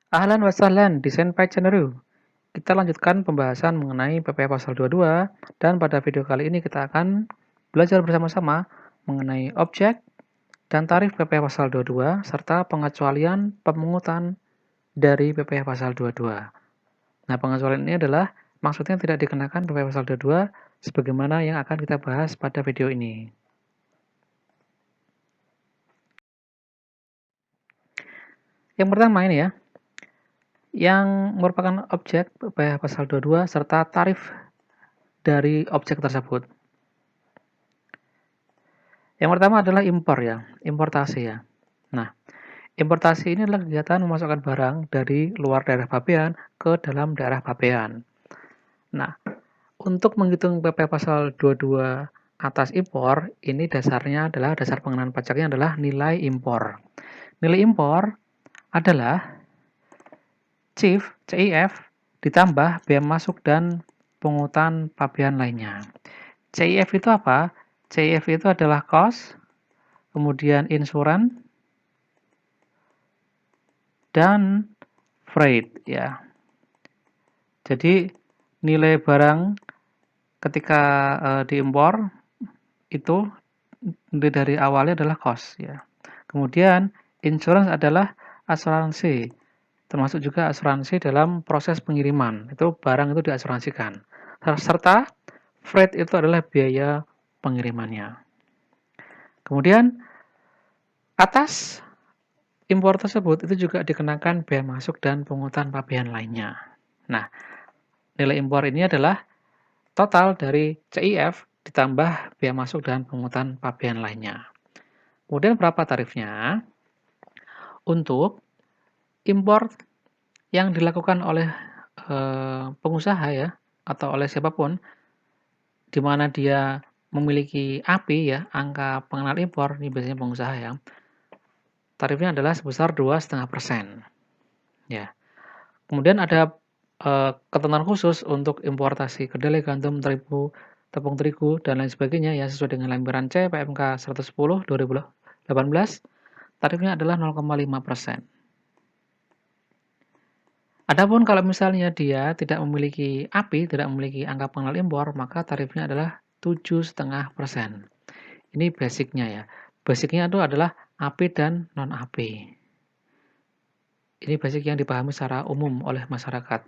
Ahlan wa sahlan, Desain Page Channel. Kita lanjutkan pembahasan mengenai PPh Pasal 22 dan pada video kali ini kita akan belajar bersama-sama mengenai objek dan tarif PPh Pasal 22 serta pengecualian pemungutan dari PPh Pasal 22. Nah, pengecualian ini adalah maksudnya tidak dikenakan PPh Pasal 22 sebagaimana yang akan kita bahas pada video ini. Yang pertama ini ya, yang merupakan objek PPh Pasal 22 serta tarif dari objek tersebut. Yang pertama adalah impor ya, importasi ya. Nah, importasi ini adalah kegiatan memasukkan barang dari luar daerah pabean ke dalam daerah pabean. Nah, untuk menghitung PPh Pasal 22 atas impor, ini dasarnya adalah dasar pengenaan pajaknya adalah nilai impor. Nilai impor adalah CIF ditambah bea masuk dan pungutan pabean lainnya. CIF itu apa? CIF itu adalah cost, kemudian insuran, dan freight ya. Jadi nilai barang ketika diimpor itu nilai dari awalnya adalah cost ya. Kemudian insurance adalah asuransi, termasuk juga asuransi dalam proses pengiriman. Itu barang itu diasuransikan. Serta freight itu adalah biaya pengirimannya. Kemudian atas impor tersebut itu juga dikenakan bea masuk dan pungutan pabean lainnya. Nah, nilai impor ini adalah total dari CIF ditambah bea masuk dan pungutan pabean lainnya. Kemudian berapa tarifnya? Untuk impor yang dilakukan oleh pengusaha ya, atau oleh siapapun, di mana dia memiliki API ya, angka pengenal impor, ini biasanya pengusaha ya, tarifnya adalah sebesar 2,5%. Ya. Kemudian ada ketentuan khusus untuk importasi kedelai, gandum, terigu, tepung terigu, dan lain sebagainya ya sesuai dengan lembaran C PMK 110 2018, tarifnya adalah 0,5%. Adapun kalau misalnya dia tidak memiliki API, tidak memiliki angka pengenal impor, maka tarifnya adalah 7,5%. Ini basicnya ya. Basicnya itu adalah API dan non-API. Ini basic yang dipahami secara umum oleh masyarakat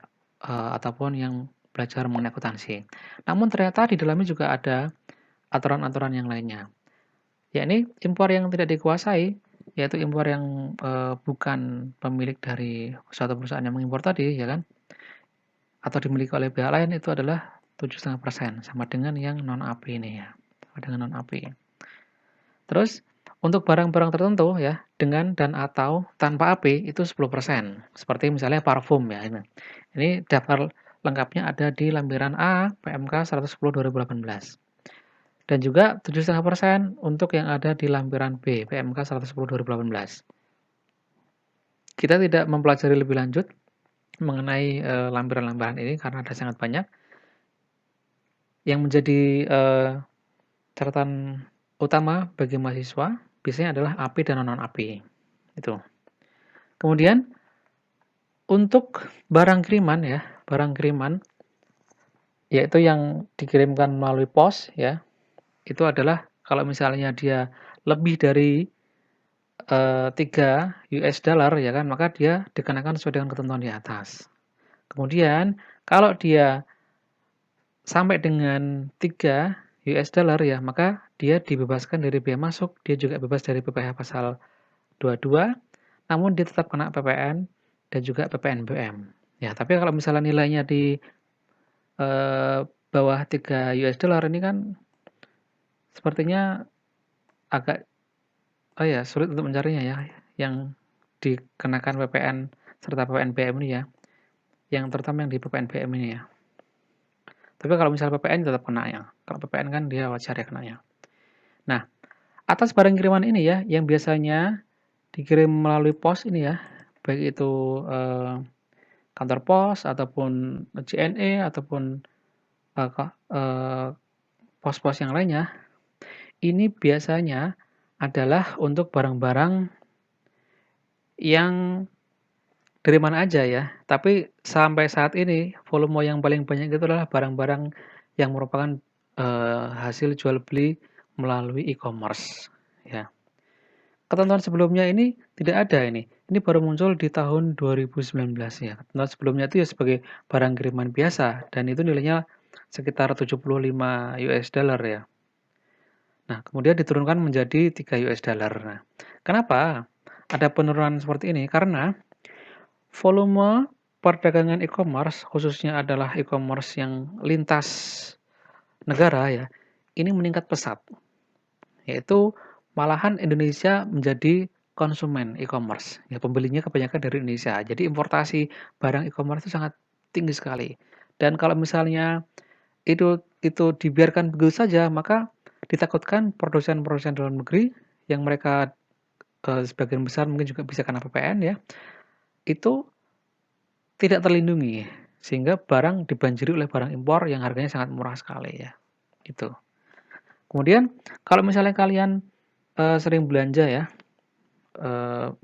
ataupun yang belajar mengenai akuntansi. Namun ternyata di dalamnya juga ada aturan-aturan yang lainnya. Yakni impor yang tidak dikuasai, yaitu impor yang bukan pemilik dari suatu perusahaan yang mengimpor tadi, ya kan? Atau dimiliki oleh pihak lain itu adalah 7,5%, sama dengan yang non-API ini ya. Sama dengan non-API. Terus untuk barang-barang tertentu ya, dengan dan atau tanpa API itu 10%. Seperti misalnya parfum ya. Ini daftar lengkapnya ada di lampiran A PMK 110 2018. Dan juga 7,5% untuk yang ada di lampiran B PMK 110 2018. Kita tidak mempelajari lebih lanjut mengenai lampiran-lampiran ini karena ada sangat banyak. Yang menjadi catatan utama bagi mahasiswa biasanya adalah API dan non-API. Itu. Kemudian untuk barang kiriman ya, barang kiriman yaitu yang dikirimkan melalui pos ya, itu adalah kalau misalnya dia lebih dari 3 US dollar ya kan, maka dia dikenakan sesuai dengan ketentuan di atas. Kemudian kalau dia sampai dengan 3 US dollar ya, maka dia dibebaskan dari bea masuk, dia juga bebas dari PPh Pasal 22, namun dia tetap kena PPN dan juga PPNBM. Ya, tapi kalau misalnya nilainya di bawah 3 US dollar ini kan sepertinya agak ya sulit untuk mencarinya ya, yang dikenakan PPN serta PPNBM ini ya, yang terutama yang di PPNBM ini ya. Tapi kalau misalnya PPN tetap kena ya, kalau PPN kan dia wajar ya kenanya. Nah, atas barang kiriman ini ya, yang biasanya dikirim melalui pos ini ya, baik itu kantor pos ataupun JNE ataupun pos-pos yang lainnya, ini biasanya adalah untuk barang-barang yang dari mana aja ya, tapi sampai saat ini volume yang paling banyak itu adalah barang-barang yang merupakan, hasil jual beli melalui e-commerce, ya. Ketentuan sebelumnya ini tidak ada ini baru muncul di tahun 2019 ya. Ketentuan sebelumnya itu ya sebagai barang kiriman biasa dan itu nilainya sekitar $75 ya. Nah, kemudian diturunkan menjadi $3. Nah, kenapa ada penurunan seperti ini? Karena volume perdagangan e-commerce, khususnya adalah e-commerce yang lintas negara ya, ini meningkat pesat. Yaitu malahan Indonesia menjadi konsumen e-commerce. Ya, pembelinya kebanyakan dari Indonesia. Jadi importasi barang e-commerce itu sangat tinggi sekali. Dan kalau misalnya itu dibiarkan begitu saja, maka ditakutkan produsen-produsen dalam negeri yang mereka sebagian besar mungkin juga bisa kena PPN ya, itu tidak terlindungi, sehingga barang dibanjiri oleh barang impor yang harganya sangat murah sekali ya, gitu. Kemudian kalau misalnya kalian, sering belanja ya,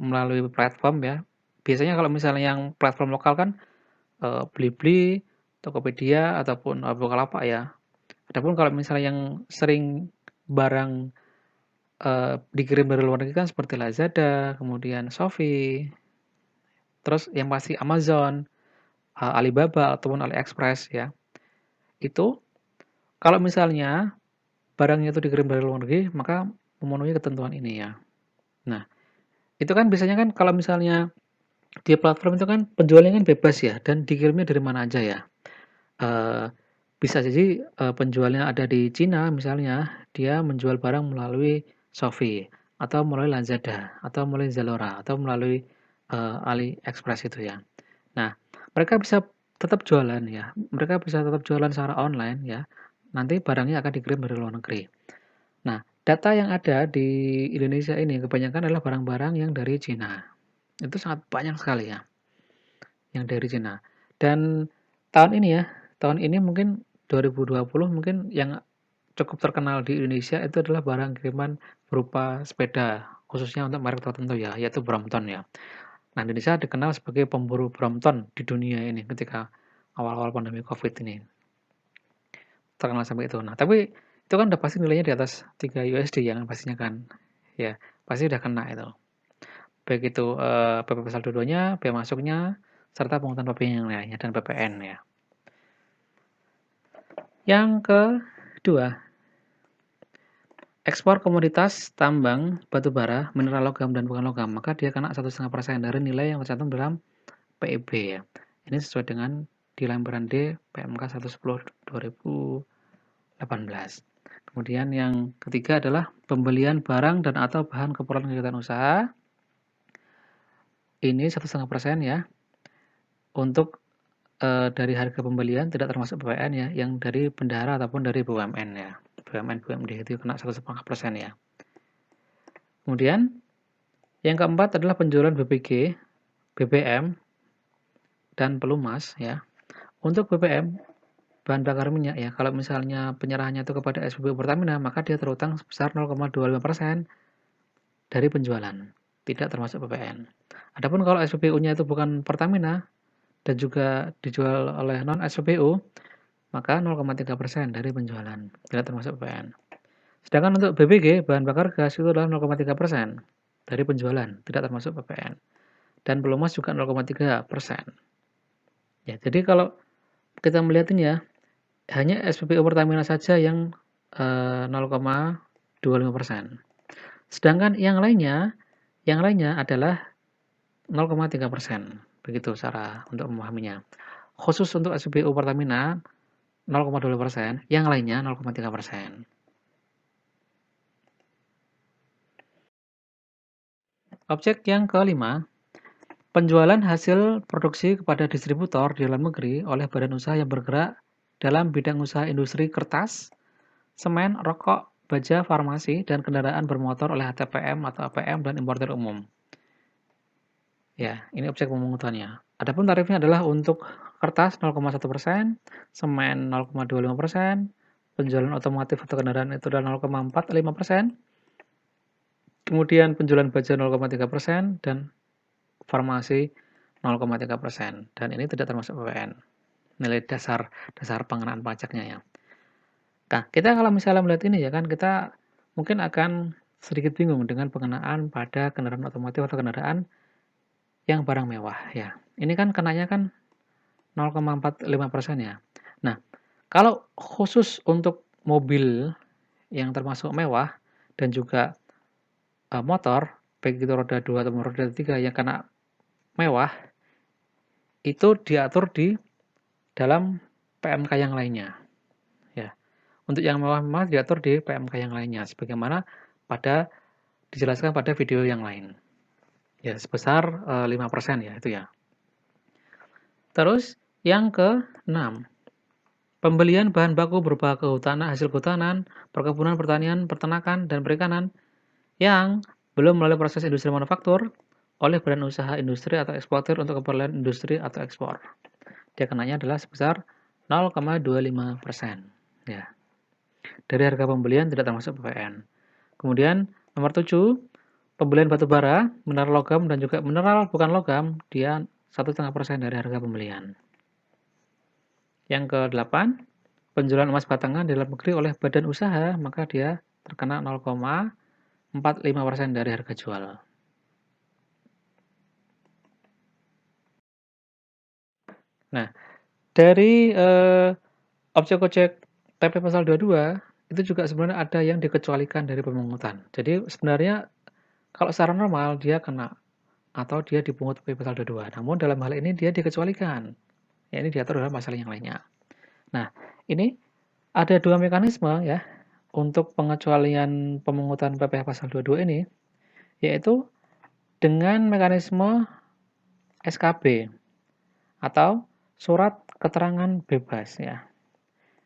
melalui platform ya, biasanya kalau misalnya yang platform lokal kan, Blibli, Tokopedia, ataupun, Bukalapak ya. Adapun kalau misalnya yang sering barang, dikirim dari luar negeri kan seperti Lazada, kemudian Shopee, terus yang pasti Amazon, Alibaba, ataupun AliExpress ya. Itu kalau misalnya barangnya itu dikirim dari luar negeri, maka memenuhi ketentuan ini ya. Nah, itu kan biasanya kan kalau misalnya di platform itu kan penjualnya kan bebas ya dan dikirimnya dari mana aja ya. Eee, Bisa jadi, penjualnya ada di Cina misalnya, dia menjual barang melalui Shopee, atau melalui Lazada, atau melalui Zalora, atau melalui, AliExpress itu ya. Nah, mereka bisa tetap jualan ya, mereka bisa tetap jualan secara online ya, nanti barangnya akan dikirim dari luar negeri. Nah, data yang ada di Indonesia ini kebanyakan adalah barang-barang yang dari Cina. Itu sangat banyak sekali ya, yang dari Cina. Dan tahun ini ya, tahun ini mungkin 2020 mungkin yang cukup terkenal di Indonesia itu adalah barang kiriman berupa sepeda, khususnya untuk merek tertentu ya, yaitu Brompton ya. Nah, Indonesia dikenal sebagai pemburu Brompton di dunia ini ketika awal-awal pandemi Covid ini. Terkenal sampai itu. Nah, tapi itu kan udah pasti nilainya di atas $3 ya kan pastinya kan. Ya, pasti udah kena itu. Baik itu, PP saldo 2-nya, bea masuknya, serta pungutan PB yang lainnya dan PPN ya. Yang kedua, ekspor komoditas tambang, batu bara, mineral logam dan bukan logam, maka dia kena 1,5% dari nilai yang tercantum dalam PIB ya. Ini sesuai dengan di lembaran D PMK 110 2018. Kemudian yang ketiga adalah pembelian barang dan atau bahan keperluan kegiatan usaha. Ini 1,5% ya. Untuk dari harga pembelian tidak termasuk PPN ya, yang dari bendahara ataupun dari BUMN ya. BUMN, BUMD itu kena 1,5% ya. Kemudian yang keempat adalah penjualan BPG, BBM, dan pelumas ya. Untuk BBM, bahan bakar minyak ya, kalau misalnya penyerahannya itu kepada SPBU Pertamina, maka dia terutang sebesar 0,25% dari penjualan, tidak termasuk PPN. Adapun kalau SPBU-nya itu bukan Pertamina dan juga dijual oleh non SPBU, maka 0,3% dari penjualan, tidak termasuk PPN. Sedangkan untuk BBG, bahan bakar gas itu adalah 0,3% dari penjualan, tidak termasuk PPN. Dan pelumas juga 0,3%. Ya, jadi kalau kita melihat ini ya, hanya SPBU Pertamina saja yang 0,25%. Sedangkan yang lainnya adalah 0,3%. Begitu cara untuk memahaminya. Khusus untuk SPBU Pertamina 0,2%, yang lainnya 0,3%. Objek yang kelima, penjualan hasil produksi kepada distributor di dalam negeri oleh badan usaha yang bergerak dalam bidang usaha industri kertas, semen, rokok, baja, farmasi, dan kendaraan bermotor oleh HTPM atau APM dan importer umum. Ya, ini objek pemungutannya. Adapun tarifnya adalah untuk kertas 0,1%, semen 0,25%, penjualan otomotif atau kendaraan itu adalah 0,45%, kemudian penjualan baja 0,3%, dan farmasi 0,3%. Dan ini tidak termasuk PPN. Nilai dasar pengenaan pajaknya ya. Nah, kita kalau misalnya melihat ini ya kan, kita mungkin akan sedikit bingung dengan pengenaan pada kendaraan otomotif atau kendaraan yang barang mewah ya. Ini kan kenanya kan 0,45% ya. Nah, kalau khusus untuk mobil yang termasuk mewah dan juga motor, baik itu roda 2 atau roda 3 yang kena mewah, itu diatur di dalam PMK yang lainnya. Ya. Untuk yang mewah-mewah diatur di PMK yang lainnya, sebagaimana dijelaskan pada video yang lain. Ya, sebesar 5% ya, itu ya. Terus, yang ke-6. Pembelian bahan baku berupa hasil kehutanan, perkebunan, pertanian, peternakan, dan perikanan yang belum melalui proses industri manufaktur oleh badan usaha industri atau eksportir untuk keperluan industri atau ekspor. Dia kenanya adalah sebesar 0,25%. Ya. Dari harga pembelian tidak termasuk PPN. Kemudian nomor 7, pembelian batu bara, mineral logam, dan juga mineral bukan logam, dia 1,5% dari harga pembelian. Yang ke-8, penjualan emas batangan di dalam negeri oleh badan usaha, maka dia terkena 0,45% dari harga jual. Nah, dari objek-objek TP pasal 22, itu juga sebenarnya ada yang dikecualikan dari pemungutan. Jadi sebenarnya kalau secara normal dia kena atau dia dipungut TP pasal 22. Namun dalam hal ini dia dikecualikan. Ya, ini diatur dalam pasal yang lainnya. Nah, ini ada dua mekanisme ya untuk pengecualian pemungutan PPh pasal 22 ini, yaitu dengan mekanisme SKB atau surat keterangan bebas ya.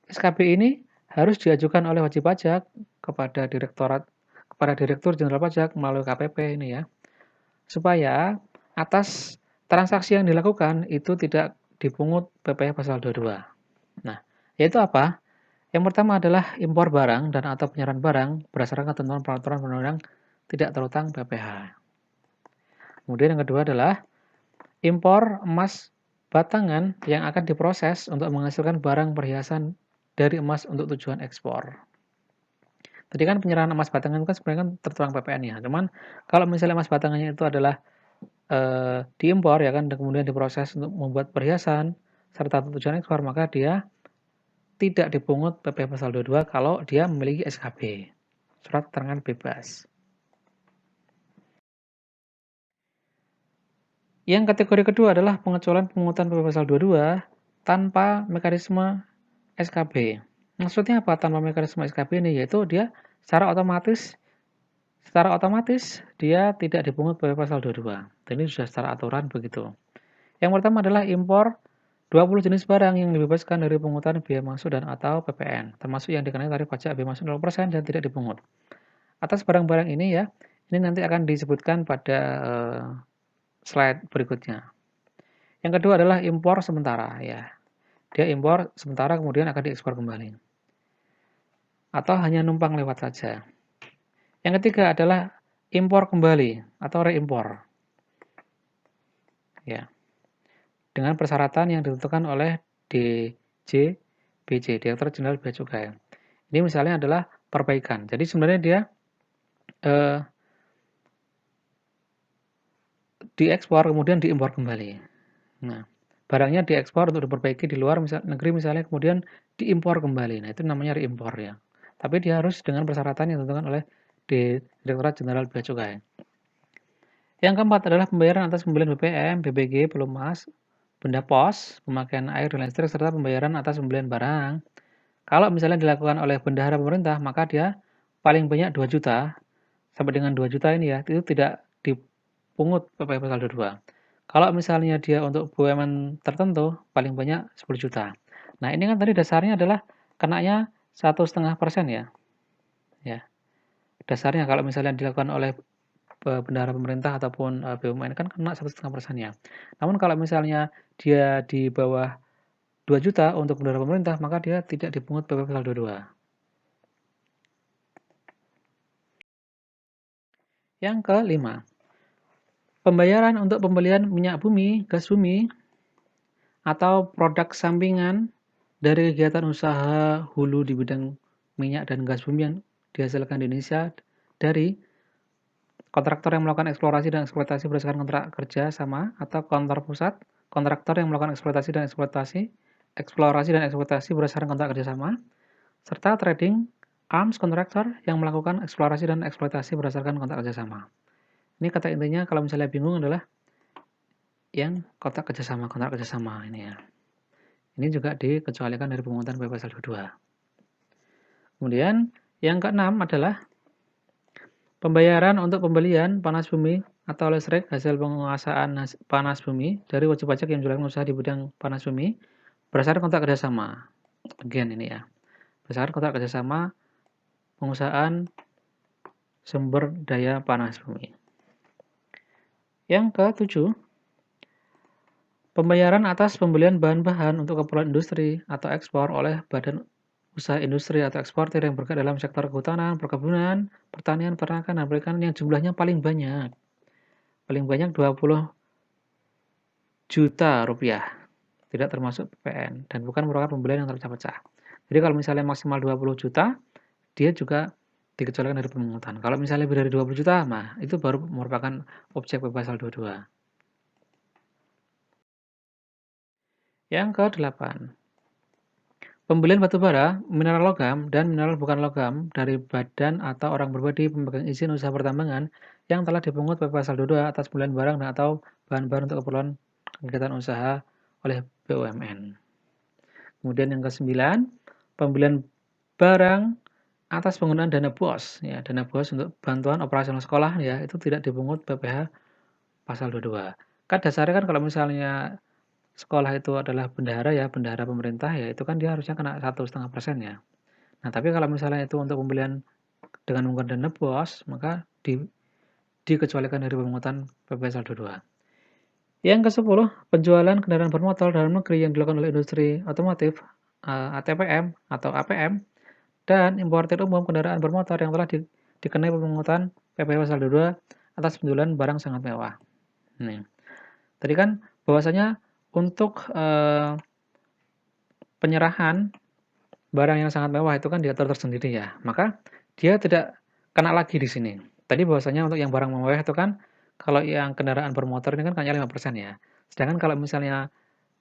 SKB ini harus diajukan oleh wajib pajak kepada Direktur Jenderal Pajak melalui KPP ini ya, supaya atas transaksi yang dilakukan itu tidak dipungut PPh pasal 22. Nah, yaitu apa? Yang pertama adalah impor barang dan atau penyerahan barang berdasarkan ketentuan peraturan undang-undang tidak terutang PPh. Kemudian yang kedua adalah impor emas batangan yang akan diproses untuk menghasilkan barang perhiasan dari emas untuk tujuan ekspor. Tadi kan penyerahan emas batangan kan sebenarnya kan tertuang PPN ya. Cuman kalau misalnya emas batangannya itu adalah diimpor ya kan dan kemudian diproses untuk membuat perhiasan serta tujuan ekspor, maka dia tidak dipungut PPh pasal 22 kalau dia memiliki SKB, surat keterangan bebas. Yang kategori kedua adalah pengecualian pemungutan PPh pasal 22 tanpa mekanisme SKB. Maksudnya apa tanpa mekanisme SKB ini? Yaitu dia secara otomatis dia tidak dipungut PPh pasal 22. Dan ini sudah secara aturan begitu. Yang pertama adalah impor 20 jenis barang yang dibebaskan dari pungutan biaya masuk dan atau PPN, termasuk yang dikenai tarif pajak biaya masuk 0% dan tidak dipungut. Atas barang-barang ini ya, ini nanti akan disebutkan pada slide berikutnya. Yang kedua adalah impor sementara ya. Dia impor sementara kemudian akan diekspor kembali. Atau hanya numpang lewat saja. Yang ketiga adalah impor kembali atau reimpor. Ya. Dengan persyaratan yang ditentukan oleh DJBC, Direktur Jenderal Bea Cukai. Ini misalnya adalah perbaikan. Jadi sebenarnya dia diekspor kemudian diimpor kembali. Nah, barangnya diekspor untuk diperbaiki di luar negeri misalnya kemudian diimpor kembali. Nah, itu namanya reimpor ya. Tapi dia harus dengan persyaratan yang ditentukan oleh Direktorat Jenderal Bea Cukai. Yang keempat adalah pembayaran atas pembelian BBM, BBG, pelumas, benda pos, pemakaian air dan listrik, serta pembayaran atas pembelian barang. Kalau misalnya dilakukan oleh bendahara pemerintah, maka dia paling banyak 2 juta, sampai dengan 2 juta ini ya, itu tidak dipungut PPh pasal 22. Kalau misalnya dia untuk BUMN tertentu, paling banyak 10 juta. Nah, ini kan tadi dasarnya adalah kenanya 1,5% ya. Ya. Dasarnya kalau misalnya dilakukan oleh bendahara pemerintah ataupun BUMN kan kena 1,5% ya. Namun kalau misalnya dia di bawah 2 juta untuk bendahara pemerintah, maka dia tidak dipungut PPh pasal 22. Yang kelima, Pembayaran untuk pembelian minyak bumi, gas bumi, atau produk sampingan dari kegiatan usaha hulu di bidang minyak dan gas bumi yang dihasilkan di Indonesia dari kontraktor yang melakukan eksplorasi dan eksploitasi berdasarkan kontrak kerja sama atau kontrak pusat, kontraktor yang melakukan eksplorasi dan eksploitasi berdasarkan kontrak kerja sama, serta trading arms kontraktor yang melakukan eksplorasi dan eksploitasi berdasarkan kontrak kerja sama. Ini kata intinya kalau misalnya bingung adalah yang kontrak kerjasama ini ya. Ini juga dikecualikan dari pemungutan PP Pasal 22. Kemudian yang keenam adalah pembayaran untuk pembelian panas bumi atau listrik hasil penguasaan panas bumi dari wajib pajak yang menjalankan usaha di bidang panas bumi berdasarkan kontrak kerjasama. Again ini ya, berdasarkan kontrak kerjasama pengusahaan sumber daya panas bumi. Yang ketujuh, pembayaran atas pembelian bahan-bahan untuk keperluan industri atau ekspor oleh badan usaha industri atau eksportir yang bergerak dalam sektor kehutanan, perkebunan, pertanian, peternakan, dan perikanan yang jumlahnya paling banyak. Paling banyak 20 juta rupiah, tidak termasuk PPN, dan bukan merupakan pembelian yang terpecah-pecah. Jadi kalau misalnya maksimal 20 juta, dia juga dikecualikan dari pemungutan. Kalau misalnya lebih dari 20 juta, nah itu baru merupakan objek PP Pasal 22. Yang ke-8, pembelian batu bara, mineral logam, dan mineral bukan logam dari badan atau orang pribadi pemegang izin usaha pertambangan yang telah dipungut PP Pasal 22 atas pembelian barang dan atau bahan baru untuk keperluan kegiatan usaha oleh BUMN. Kemudian yang ke-9, pembelian barang atas penggunaan dana BOS, ya, dana BOS untuk bantuan operasional sekolah ya, itu tidak dipungut PPh Pasal 22. Kan dasarnya kan kalau misalnya sekolah itu adalah bendahara ya, bendahara pemerintah ya, itu kan dia harusnya kena 1,5% ya. Nah, tapi kalau misalnya itu untuk pembelian dengan menggunakan dana BOS, maka dikecualikan dari pemungutan PP Pasal 22. Yang ke-10, penjualan kendaraan bermotor dalam negeri yang dilakukan oleh industri otomotif ATPM atau APM dan importir umum kendaraan bermotor yang telah dikenai pemungutan PP Pasal 22 atas penjualan barang sangat mewah. Nih. Tadi kan bahwasanya untuk penyerahan barang yang sangat mewah itu kan diatur tersendiri ya. Maka dia tidak kena lagi di sini. Tadi bahwasanya untuk yang barang mewah itu kan kalau yang kendaraan bermotor ini kan hanya 5% ya. Sedangkan kalau misalnya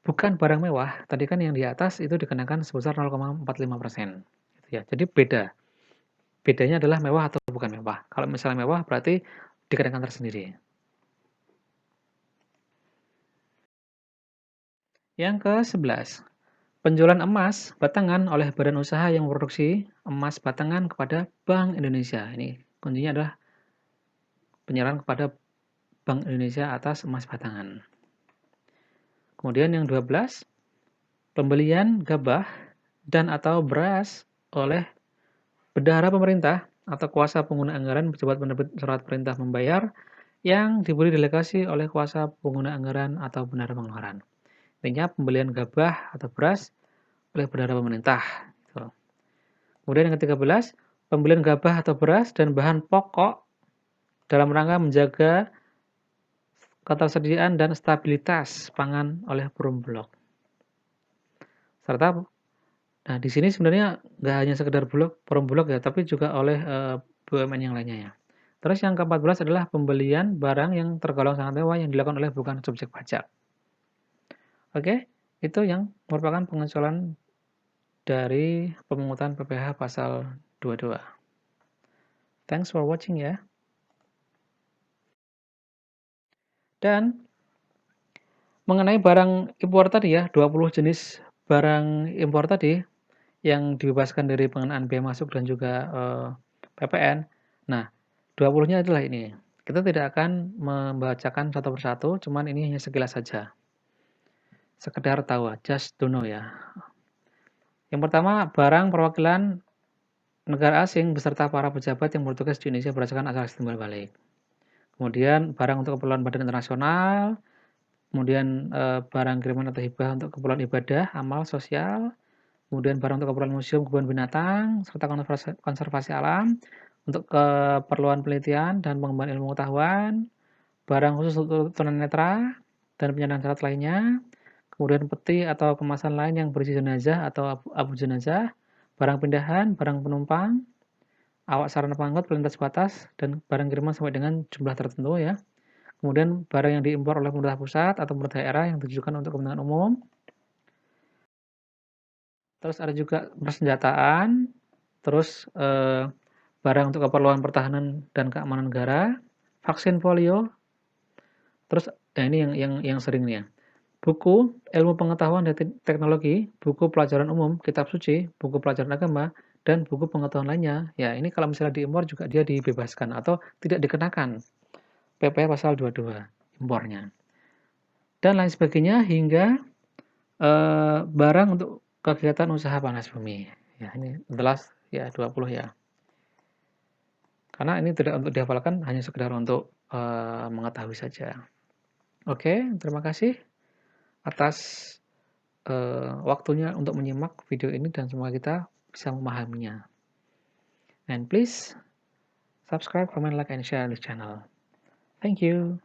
bukan barang mewah, tadi kan yang di atas itu dikenakan sebesar 0,45%. Gitu ya. Jadi beda. Bedanya adalah mewah atau bukan mewah. Kalau misalnya mewah berarti dikenakan tersendiri. Yang ke-11, penjualan emas batangan oleh badan usaha yang memproduksi emas batangan kepada Bank Indonesia. Ini kuncinya adalah penyerahan kepada Bank Indonesia atas emas batangan. Kemudian yang 12, pembelian gabah dan atau beras oleh bendahara pemerintah atau kuasa pengguna anggaran pejabat penerbit surat perintah membayar yang diberi delegasi oleh kuasa pengguna anggaran atau bendahara pengeluaran. Intinya pembelian gabah atau beras oleh bendahara pemerintah. Gitu. Kemudian yang ke-13, pembelian gabah atau beras dan bahan pokok dalam rangka menjaga ketersediaan dan stabilitas pangan oleh Perumbulok. Serta, nah di sini sebenarnya nggak hanya sekedar Perumbulok ya, tapi juga oleh BUMN yang lainnya ya. Terus yang ke-14 adalah pembelian barang yang tergolong sangat mewah yang dilakukan oleh bukan subjek pajak. Oke, itu yang merupakan pengecualian dari pemungutan PPh pasal 22. Thanks for watching ya. Dan mengenai barang impor tadi ya, 20 jenis barang impor tadi yang dibebaskan dari pengenaan bea masuk dan juga PPN. Nah, 20-nya adalah ini. Kita tidak akan membacakan satu persatu, cuman ini hanya sekilas saja. Sekedar tahu, just to know ya. Yang pertama, barang perwakilan negara asing beserta para pejabat yang bertugas di Indonesia berdasarkan asal timbal balik. Kemudian barang untuk keperluan badan internasional, kemudian barang kiriman atau hibah untuk keperluan ibadah, amal, sosial, kemudian barang untuk keperluan museum, kebun binatang, serta konservasi alam, untuk keperluan penelitian dan pengembangan ilmu pengetahuan, barang khusus untuk tunanetra dan penyandang syarat lainnya, kemudian peti atau kemasan lain yang berisi jenazah atau abu jenazah, barang pindahan, barang penumpang, awak sarana pengangkut pelintas batas, dan barang kiriman sampai dengan jumlah tertentu ya. Kemudian barang yang diimpor oleh pemerintah pusat atau pemerintah daerah yang ditujukan untuk kepentingan umum. Terus ada juga persenjataan, terus barang untuk keperluan pertahanan dan keamanan negara, vaksin polio, terus ini yang sering nih ya. Buku ilmu pengetahuan dan teknologi, buku pelajaran umum, kitab suci, buku pelajaran agama, dan buku pengetahuan lainnya. Ya, ini kalau misalnya diimpor juga dia dibebaskan atau tidak dikenakan PP pasal 22 impornya. Dan lain sebagainya hingga barang untuk kegiatan usaha panas bumi. Ya, ini jelas ya 20 ya. Karena ini tidak untuk dihafalkan, hanya sekedar untuk mengetahui saja. Oke, terima kasih atas waktunya untuk menyimak video ini dan semoga kita bisa memahaminya. And please subscribe, comment, like, and share this channel. Thank you.